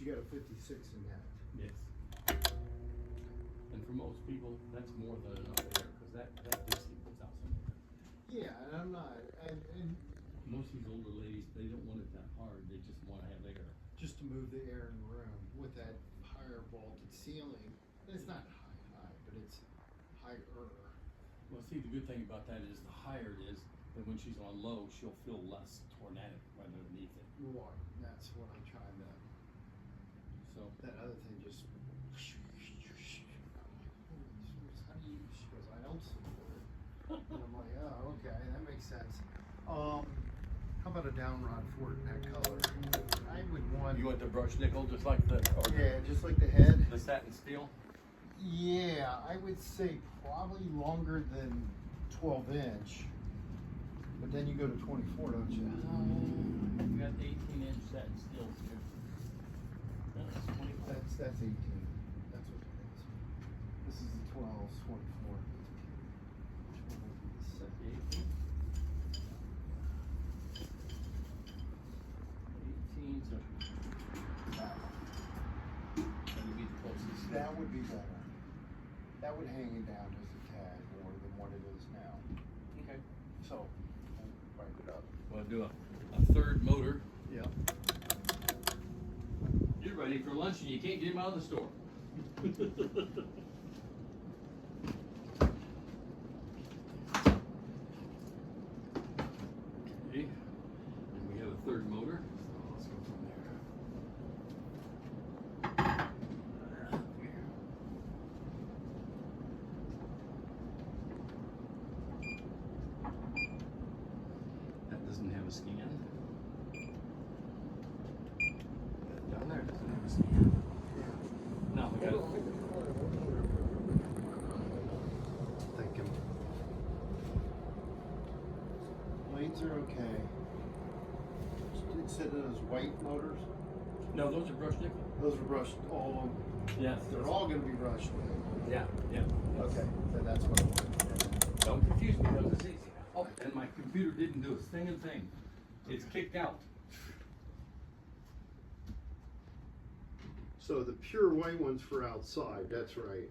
you got a 56 in that. Yes. And for most people, that's more than enough air, because that disc puts out some air. Yeah, and I'm not, and Most of these older ladies, they don't want it that hard, they just wanna have air. just to move the air in the room with that higher vaulted ceiling. It's not high, but it's higher. Well, see, the good thing about that is the higher it is, then when she's on low, she'll feel less tornadic right underneath it. Right, that's what I'm trying to, So, that other thing just. How do you, she goes, I don't support it. And I'm like, oh, okay, that makes sense. How about a down rod for it in that color? I would want. you want the brushed nickel, just like the, or Yeah, just like the head. the satin steel? Yeah, I would say probably longer than 12-inch. But then you go to 24, don't you? You got 18-inch satin steel here. That's 24. That's 18. That's what it is. This is the 12, 24. Set the 18. 18, so that would be the closest. That would be better. That would hang it down just a tad more than what it is now. Okay. So, I'll wipe it up. We'll do a third motor. Yep. You're ready for lunch and you can't get him out of the store. Okay. And we have a third motor. Let's go from there. That doesn't have a scan. That down there doesn't have a scan. No, we got it. Thinking. Blades are okay. It said those white motors. No, those are brushed nickel. Those are brushed, all of them. Yeah. They're all going to be brushed. Yeah, yeah. Okay, then that's what it was. Don't confuse me, those are easy. Oh, and my computer didn't do its thing. It's kicked out. So the pure white one's for outside, that's right.